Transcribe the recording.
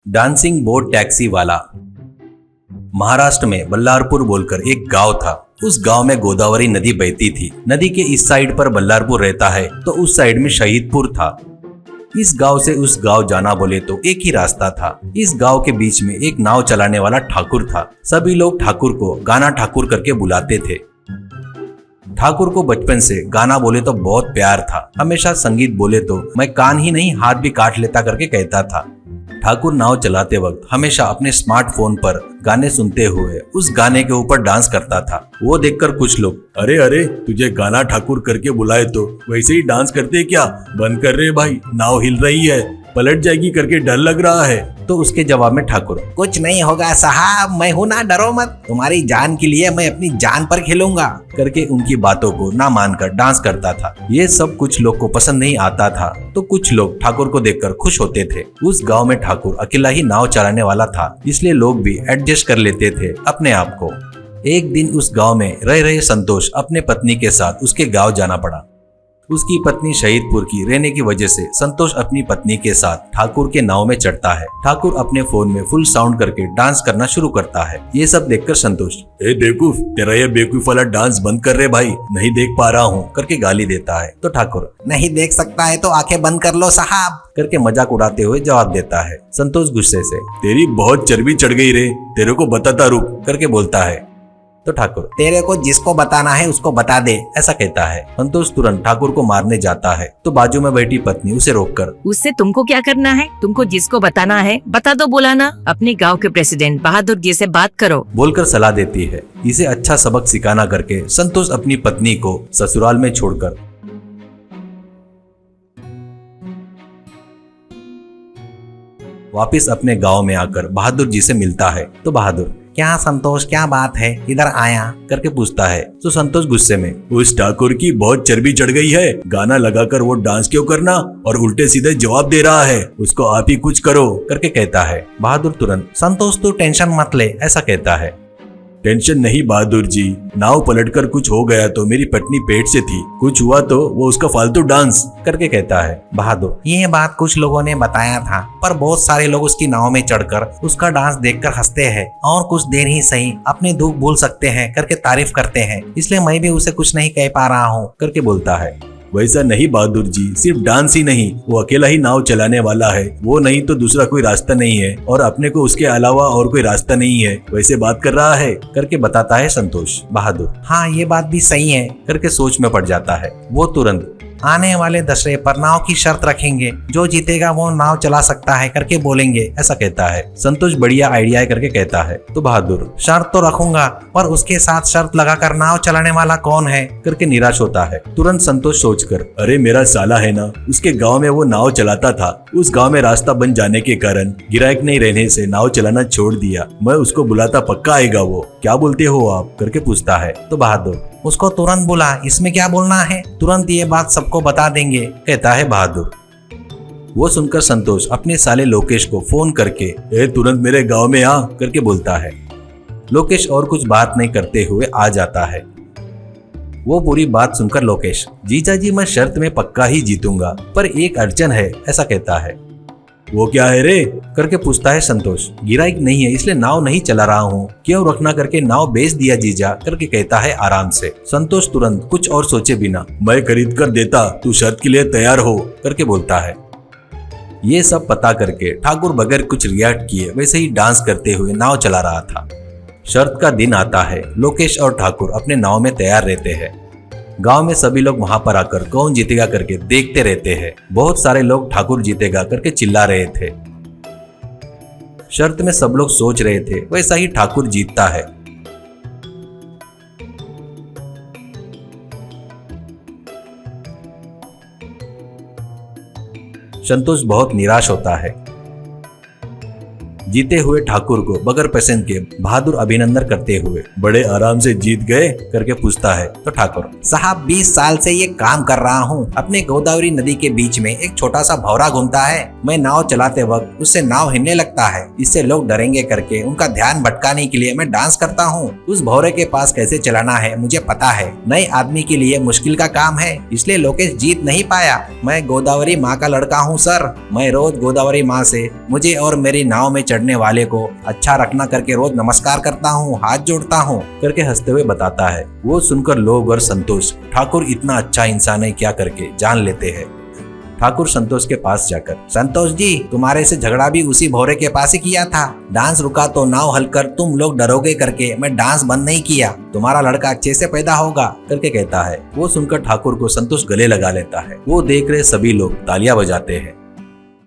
Dancing boat taxi वाला। महाराष्ट्र में बल्लारपुर बोलकर एक गांव था। उस गांव में गोदावरी नदी बहती थी। नदी के इस साइड पर बल्लारपुर रहता है तो उस साइड में शहीदपुर था। इस गांव से उस गांव जाना बोले तो एक ही रास्ता था। इस गांव के बीच में एक नाव चलाने वाला ठाकुर था। सभी लोग ठाकुर को गाना ठाकुर करके बुलाते थे। ठाकुर को बचपन से गाना बोले तो बहुत प्यार था। हमेशा संगीत बोले तो मैं कान ही नहीं हाथ भी काट लेता करके कहता था। ठाकुर नाव चलाते वक्त हमेशा अपने स्मार्टफोन पर गाने सुनते हुए उस गाने के ऊपर डांस करता था। वो देखकर कुछ लोग, अरे अरे तुझे गाना ठाकुर करके बुलाए तो वैसे ही डांस करते क्या, बंद कर रहे भाई, नाव हिल रही है, पलट जाएगी करके डर लग रहा है। तो उसके जवाब में ठाकुर, कुछ नहीं होगा साहब, मैं हूं ना, डरो मत, तुम्हारी जान के लिए मैं अपनी जान पर खेलूंगा करके उनकी बातों को ना मानकर डांस करता था। ये सब कुछ लोग को पसंद नहीं आता था तो कुछ लोग ठाकुर को देखकर खुश होते थे। उस गांव में ठाकुर अकेला ही नाव चलाने वाला था, इसलिए लोग भी एडजस्ट कर लेते थे अपने आप को। एक दिन उस गांव में रह रहे संतोष अपने पत्नी के साथ उसके गांव जाना पड़ा। उसकी पत्नी शहीदपुर की रहने की वजह से संतोष अपनी पत्नी के साथ ठाकुर के नाव में चढ़ता है। ठाकुर अपने फोन में फुल साउंड करके डांस करना शुरू करता है। ये सब देखकर संतोष, ए बेवकूफ, तेरा ये बेवकूफ वाला डांस बंद कर रहे भाई, नहीं देख पा रहा हूँ करके गाली देता है। तो ठाकुर, नहीं देख सकता है तो आंखें बंद कर लो साहब करके मजाक उड़ाते हुए जवाब देता है। संतोष गुस्से से, तेरी बहुत चर्बी चढ़ गई रे, तेरे को बताता रुक करके बोलता है। तो ठाकुर, तेरे को जिसको बताना है उसको बता दे, ऐसा कहता है। संतोष तुरंत ठाकुर को मारने जाता है तो बाजू में बैठी पत्नी उसे रोककर, उससे तुमको क्या करना है, तुमको जिसको बताना है बता दो, बोलाना अपने गांव के प्रेसिडेंट बहादुर जी से बात करो बोलकर सलाह देती है। इसे अच्छा सबक सिखाना करके संतोष अपनी पत्नी को ससुराल में छोड़कर वापिस अपने गांव में आकर बहादुर जी से मिलता है। तो बहादुर, क्या संतोष, क्या बात है, इधर आया करके पूछता है। तो संतोष गुस्से में, उस ठाकुर की बहुत चर्बी चढ़ गई है, गाना लगाकर वो डांस क्यों करना और उल्टे सीधे जवाब दे रहा है, उसको आप ही कुछ करो करके कहता है। बहादुर तुरंत, संतोष तू टेंशन मत ले, ऐसा कहता है। टेंशन नहीं बहादुर जी, नाव पलटकर कुछ हो गया तो मेरी पत्नी पेट से थी, कुछ हुआ तो वो उसका फालतू डांस करके कहता है। बहादुर, ये बात कुछ लोगों ने बताया था, पर बहुत सारे लोग उसकी नाव में चढ़कर उसका डांस देखकर हंसते हैं और कुछ देर ही सही अपने दुख भूल सकते हैं करके तारीफ करते हैं, इसलिए मैं भी उसे कुछ नहीं कह पा रहा हूँ करके बोलता है। वैसा नहीं बहादुर जी, सिर्फ डांस ही नहीं, वो अकेला ही नाव चलाने वाला है, वो नहीं तो दूसरा कोई रास्ता नहीं है और अपने को उसके अलावा और कोई रास्ता नहीं है, वैसे बात कर रहा है करके बताता है संतोष। बहादुर, हाँ ये बात भी सही है करके सोच में पड़ जाता है। वो तुरंत, आने वाले दशहरे पर नाव की शर्त रखेंगे, जो जीतेगा वो नाव चला सकता है करके बोलेंगे, ऐसा कहता है। संतोष बढ़िया आइडिया है करके कहता है। तो बहादुर, शर्त तो रखूंगा पर उसके साथ शर्त लगाकर नाव चलाने वाला कौन है करके निराश होता है। तुरंत संतोष सोचकर, अरे मेरा साला है ना, उसके गाँव में वो नाव चलाता था, उस गाँव में रास्ता बन जाने के कारण गिरायक नहीं रहने से नाव चलाना छोड़ दिया, मैं उसको बुलाता पक्का आएगा वो, क्या बोलते हो आप करके पूछता है। तो बहादुर, उसको तुरंत बुला, इसमें क्या बोलना है, तुरंत ये बात सबको बता देंगे, कहता है बहादुर। वो सुनकर संतोष अपने साले लोकेश को फोन करके, ए तुरंत मेरे गांव में आ करके बोलता है। लोकेश और कुछ बात नहीं करते हुए आ जाता है। वो पूरी बात सुनकर लोकेश, जीजा जी मैं शर्त में पक्का ही जीतूंगा, पर एक अड़चन है, ऐसा कहता है। वो क्या है रे करके पूछता है संतोष। गिराइक नहीं है इसलिए नाव नहीं चला रहा हूँ, क्यों रखना करके नाव बेच दिया जीजा करके कहता है आराम से। संतोष तुरंत कुछ और सोचे बिना, मैं खरीद कर देता, तू शर्त के लिए तैयार हो करके बोलता है। ये सब पता करके ठाकुर बगैर कुछ रिएक्ट किए वैसे ही डांस करते हुए नाव चला रहा था। शर्त का दिन आता है। लोकेश और ठाकुर अपने नाव में तैयार रहते हैं। गांव में सभी लोग वहां पर आकर कौन जीतेगा करके देखते रहते हैं। बहुत सारे लोग ठाकुर जीतेगा करके चिल्ला रहे थे। शर्त में सब लोग सोच रहे थे वैसा ही ठाकुर जीतता है। संतोष बहुत निराश होता है। जीते हुए ठाकुर को बगैर पैसे के बहादुर अभिनंदन करते हुए बड़े आराम से जीत गए करके पूछता है। तो ठाकुर, साहब 20 साल से ये काम कर रहा हूँ। अपने गोदावरी नदी के बीच में एक छोटा सा भौरा घूमता है। मैं नाव चलाते वक्त उससे नाव हिलने लगता है। इससे लोग डरेंगे करके उनका ध्यान भटकाने के लिए मैं डांस करता हूँ। उस भौरे के पास कैसे चलाना है मुझे पता है। नए आदमी के लिए मुश्किल का काम है, इसलिए लोकेश जीत नहीं पाया। मैं गोदावरी माँ का लड़का हूँ सर। मैं रोज गोदावरी माँ से मुझे और मेरी नाव में चढ़ने वाले को अच्छा रखना करके रोज नमस्कार करता हूँ, हाथ जोड़ता हूँ करके हंसते हुए बताता है। वो सुनकर लोग और संतोष ठाकुर इतना अच्छा इंसान है क्या करके जान लेते हैं। ठाकुर संतोष के पास जाकर, संतोष जी, तुम्हारे से झगड़ा भी उसी भौरे के पास ही किया था। डांस रुका तो नाव हलकर तुम लोग डरोगे करके मैं डांस बंद नहीं किया। तुम्हारा लड़का अच्छे से पैदा होगा करके कहता है। वो सुनकर ठाकुर को संतोष गले लगा लेता है। वो देख रहे सभी लोग तालियां बजाते हैं।